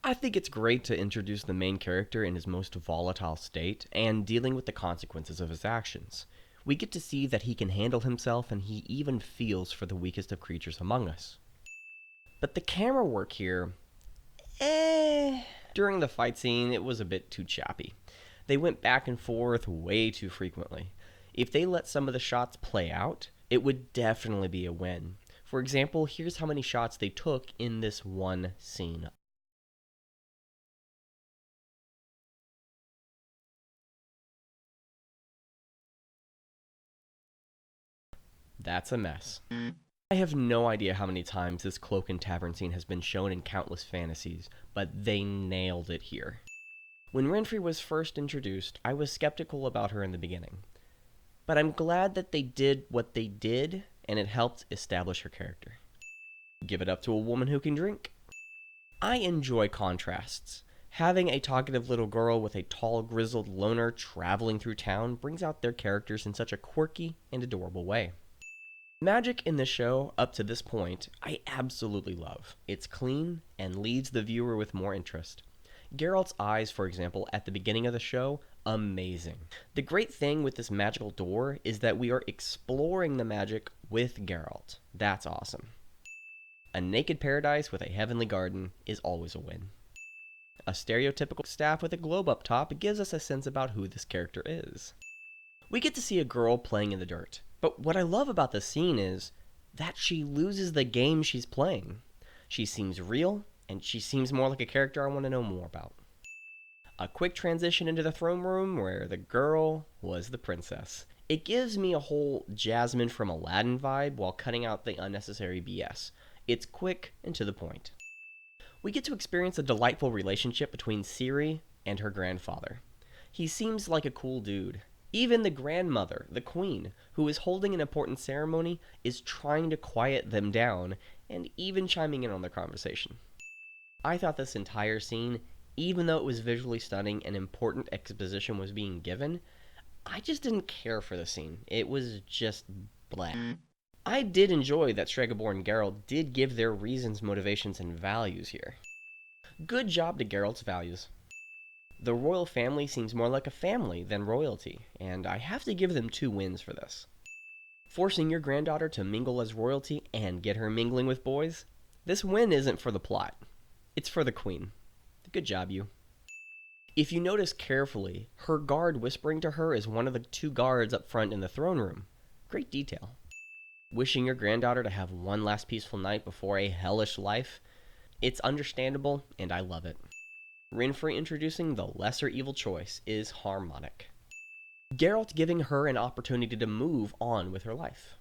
I think it's great to introduce the main character in his most volatile state and dealing with the consequences of his actions. We get to see that he can handle himself and he even feels for the weakest of creatures among us. But the camera work here, during the fight scene, it was a bit too choppy. They went back and forth way too frequently. If they let some of the shots play out, it would definitely be a win. For example, here's how many shots they took in this one scene. That's a mess. I have no idea how many times this cloak and tavern scene has been shown in countless fantasies, but they nailed it here. When Renfri was first introduced, I was skeptical about her in the beginning. But I'm glad that they did what they did, and it helped establish her character. Give it up to a woman who can drink. I enjoy contrasts. Having a talkative little girl with a tall, grizzled loner traveling through town brings out their characters in such a quirky and adorable way. Magic in this show, up to this point, I absolutely love. It's clean and leaves the viewer with more interest. Geralt's eyes, for example, at the beginning of the show, amazing. The great thing with this magical door is that we are exploring the magic with Geralt. That's awesome. A naked paradise with a heavenly garden is always a win. A stereotypical staff with a globe up top gives us a sense about who this character is. We get to see a girl playing in the dirt, but what I love about the scene is that she loses the game she's playing. She seems real, and she seems more like a character I want to know more about. A quick transition into the throne room where the girl was the princess. It gives me a whole Jasmine from Aladdin vibe while cutting out the unnecessary BS. It's quick and to the point. We get to experience a delightful relationship between Ciri and her grandfather. He seems like a cool dude. Even the grandmother, the queen, who is holding an important ceremony, is trying to quiet them down and even chiming in on their conversation. I thought this entire scene, even though it was visually stunning and important exposition was being given, I just didn't care for the scene. It was just blah. I did enjoy that Stregobor and Geralt did give their reasons, motivations, and values here. Good job to Geralt's values. The royal family seems more like a family than royalty, and I have to give them 2 wins for this. Forcing your granddaughter to mingle as royalty and get her mingling with boys? This win isn't for the plot. It's for the queen. Good job, you. If you notice carefully, her guard whispering to her is one of the 2 guards up front in the throne room. Great detail. Wishing your granddaughter to have one last peaceful night before a hellish life? It's understandable, and I love it. Renfri introducing the lesser evil choice is harmonic. Geralt giving her an opportunity to move on with her life.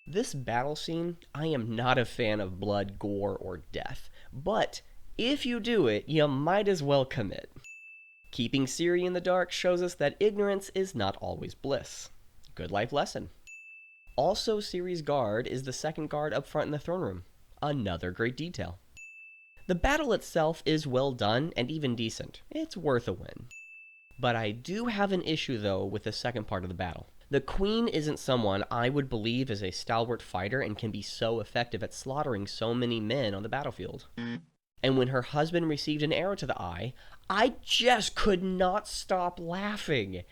This battle scene, I am not a fan of blood, gore, or death, but if you do it, you might as well commit. Keeping Ciri in the dark shows us that ignorance is not always bliss. Good life lesson. Also, Ciri's guard is the 2nd guard up front in the throne room. Another great detail. The battle itself is well done and even decent. It's worth a win. But I do have an issue though with the second part of the battle. The queen isn't someone I would believe is a stalwart fighter and can be so effective at slaughtering so many men on the battlefield. And when her husband received an arrow to the eye, I just could not stop laughing.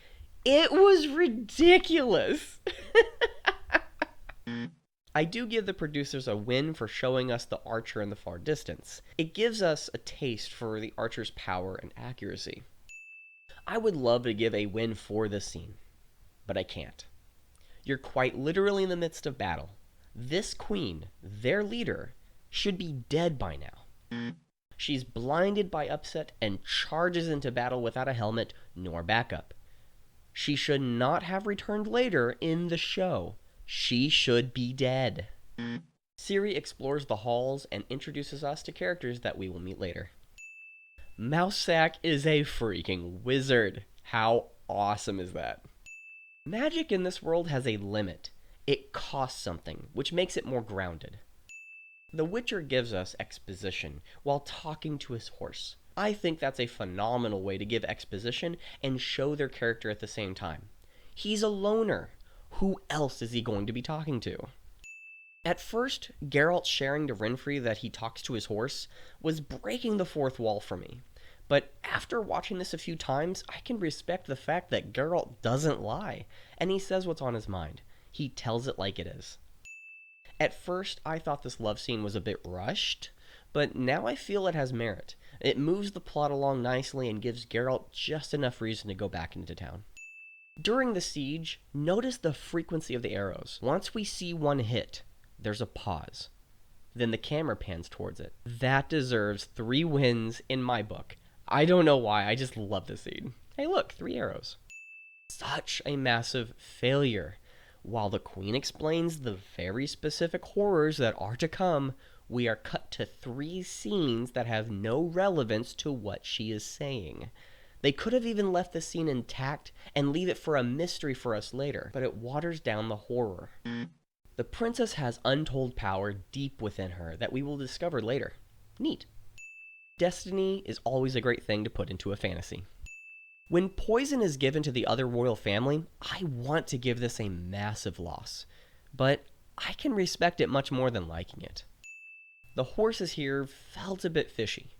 It was ridiculous. I do give the producers a win for showing us the archer in the far distance. It gives us a taste for the archer's power and accuracy. I would love to give a win for this scene, but I can't. You're quite literally in the midst of battle. This queen, their leader, should be dead by now. She's blinded by upset and charges into battle without a helmet nor backup. She should not have returned later in the show. She should be dead. Ciri explores the halls and introduces us to characters that we will meet later. Mousesack is a freaking wizard. How awesome is that? Magic in this world has a limit. It costs something, which makes it more grounded. The Witcher gives us exposition while talking to his horse. I think that's a phenomenal way to give exposition and show their character at the same time. He's a loner. Who else is he going to be talking to? At first, Geralt sharing to Renfri that he talks to his horse was breaking the fourth wall for me. But after watching this a few times, I can respect the fact that Geralt doesn't lie, and he says what's on his mind. He tells it like it is. At first, I thought this love scene was a bit rushed, but now I feel it has merit. It moves the plot along nicely and gives Geralt just enough reason to go back into town. During the siege, notice the frequency of the arrows. Once we see one hit, there's a pause. Then the camera pans towards it. That deserves 3 wins in my book. I don't know why, I just love this scene. Hey look, 3 arrows. Such a massive failure. While the queen explains the very specific horrors that are to come, we are cut to 3 scenes that have no relevance to what she is saying. They could have even left the scene intact and leave it for a mystery for us later, but it waters down the horror. The princess has untold power deep within her that we will discover later. Neat. Destiny is always a great thing to put into a fantasy. When poison is given to the other royal family, I want to give this a massive loss, but I can respect it much more than liking it. The horses here felt a bit fishy.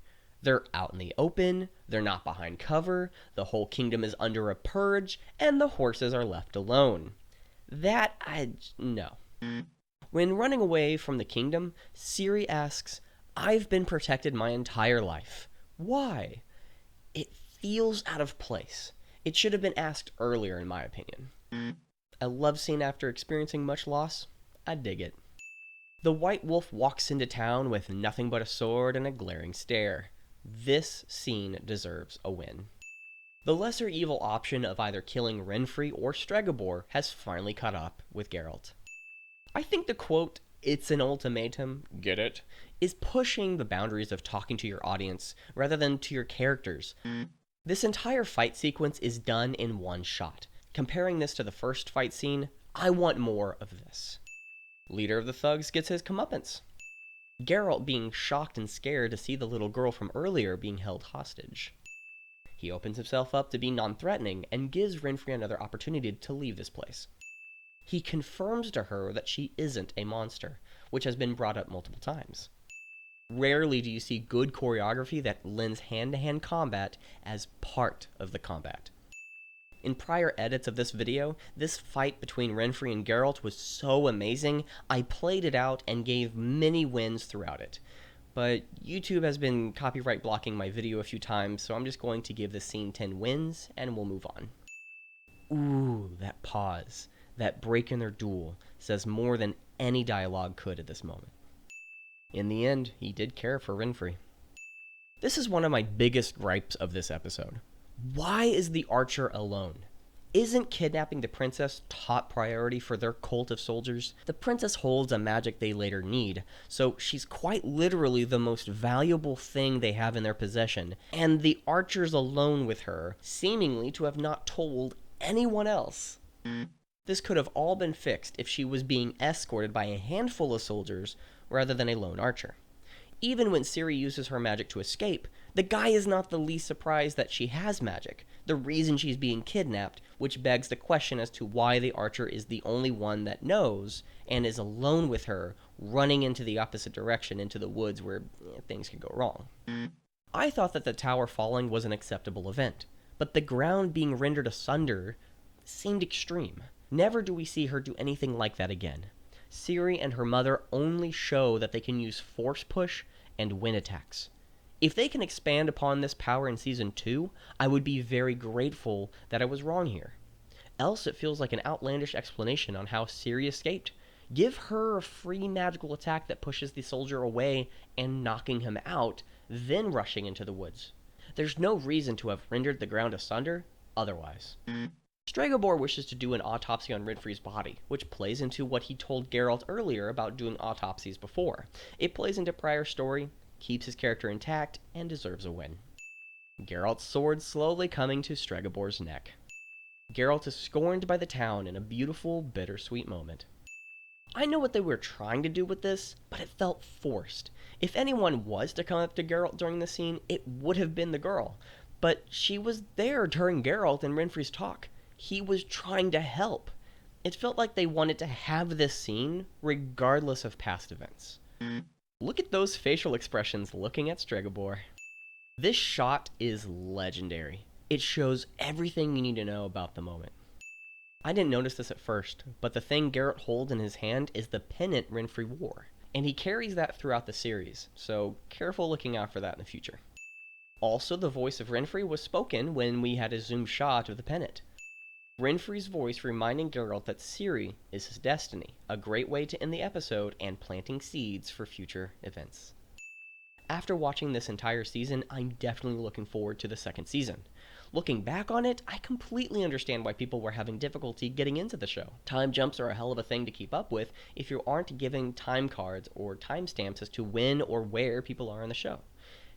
They're out in the open, they're not behind cover, the whole kingdom is under a purge, and the horses are left alone. No. When running away from the kingdom, Ciri asks, "I've been protected my entire life. Why?" It feels out of place. It should have been asked earlier, in my opinion. A love scene after experiencing much loss? I dig it. The White Wolf walks into town with nothing but a sword and a glaring stare. This scene deserves a win. The lesser evil option of either killing Renfri or Stregobor has finally caught up with Geralt. I think the quote, "It's an ultimatum, get it?" is pushing the boundaries of talking to your audience rather than to your characters. This entire fight sequence is done in one shot. Comparing this to the first fight scene, I want more of this. Leader of the thugs gets his comeuppance. Geralt being shocked and scared to see the little girl from earlier being held hostage. He opens himself up to be non-threatening and gives Renfri another opportunity to leave this place. He confirms to her that she isn't a monster, which has been brought up multiple times. Rarely do you see good choreography that lends hand-to-hand combat as part of the combat. In prior edits of this video, this fight between Renfri and Geralt was so amazing, I played it out and gave many wins throughout it. But YouTube has been copyright blocking my video a few times, so I'm just going to give this scene 10 wins, and we'll move on. Ooh, that pause, that break in their duel, says more than any dialogue could at this moment. In the end, he did care for Renfri. This is one of my biggest gripes of this episode. Why is the archer alone? Isn't kidnapping the princess top priority for their cult of soldiers? The princess holds a magic they later need, so she's quite literally the most valuable thing they have in their possession, and the archer's alone with her, seemingly to have not told anyone else. This could have all been fixed if she was being escorted by a handful of soldiers rather than a lone archer. Even when Ciri uses her magic to escape, the guy is not the least surprised that she has magic, the reason she's being kidnapped, which begs the question as to why the archer is the only one that knows and is alone with her, running into the opposite direction into the woods where things could go wrong. I thought that the tower falling was an acceptable event, but the ground being rendered asunder seemed extreme. Never do we see her do anything like that again. Ciri and her mother only show that they can use force push and wind attacks. If they can expand upon this power in Season 2, I would be very grateful that I was wrong here. Else it feels like an outlandish explanation on how Ciri escaped. Give her a free magical attack that pushes the soldier away and knocking him out, then rushing into the woods. There's no reason to have rendered the ground asunder otherwise. Stregobor wishes to do an autopsy on Renfri's body, which plays into what he told Geralt earlier about doing autopsies before. It plays into prior story, keeps his character intact, and deserves a win. Geralt's sword slowly coming to Stregobor's neck. Geralt is scorned by the town in a beautiful, bittersweet moment. I know what they were trying to do with this, but it felt forced. If anyone was to come up to Geralt during the scene, it would have been the girl. But she was there during Geralt and Renfri's talk. He was trying to help. It felt like they wanted to have this scene regardless of past events. Look at those facial expressions looking at Stregobor. This shot is legendary. It shows everything you need to know about the moment. I didn't notice this at first, but the thing Geralt holds in his hand is the pennant Renfri wore, and he carries that throughout the series, so careful looking out for that in the future. Also, the voice of Renfri was spoken when we had a zoom shot of the pennant. Renfri's voice reminding Geralt that Ciri is his destiny, a great way to end the episode and planting seeds for future events. After watching this entire season, I'm definitely looking forward to the second season. Looking back on it, I completely understand why people were having difficulty getting into the show. Time jumps are a hell of a thing to keep up with if you aren't giving time cards or timestamps as to when or where people are in the show.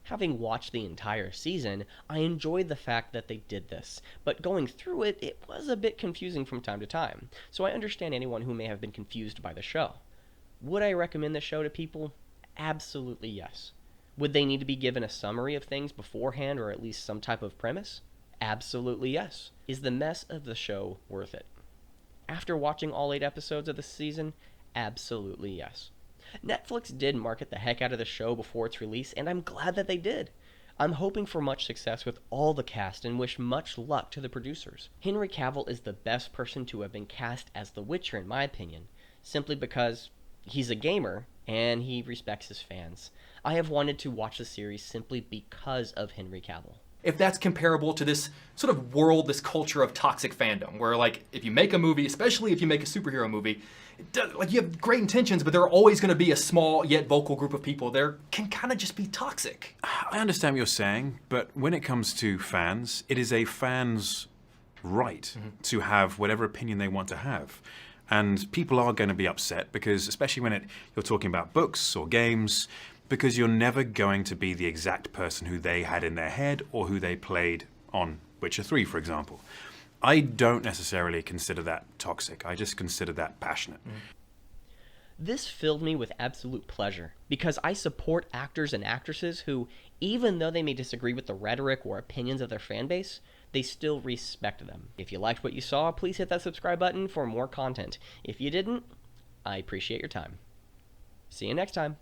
Having watched the entire season, I enjoyed the fact that they did this, but going through it, it was a bit confusing from time to time, so I understand anyone who may have been confused by the show. Would I recommend the show to people? Absolutely yes. Would they need to be given a summary of things beforehand or at least some type of premise? Absolutely yes. Is the mess of the show worth it? After watching all 8 episodes of the season, absolutely yes. Netflix did market the heck out of the show before its release, and I'm glad that they did. I'm hoping for much success with all the cast and wish much luck to the producers. Henry Cavill is the best person to have been cast as The Witcher in my opinion, simply because he's a gamer and he respects his fans. I have wanted to watch the series simply because of Henry Cavill. If that's comparable to this sort of world, this culture of toxic fandom, where like if you make a movie, especially if you make a superhero movie, like you have great intentions, but there are always going to be a small yet vocal group of people there can kind of just be toxic. I understand what you're saying, but when it comes to fans, it is a fan's right to have whatever opinion they want to have. And people are going to be upset because, especially when you're talking about books or games, because you're never going to be the exact person who they had in their head or who they played on Witcher 3, for example. I don't necessarily consider that toxic. I just consider that passionate. This filled me with absolute pleasure because I support actors and actresses who, even though they may disagree with the rhetoric or opinions of their fan base, they still respect them. If you liked what you saw, please hit that subscribe button for more content. If you didn't, I appreciate your time. See you next time.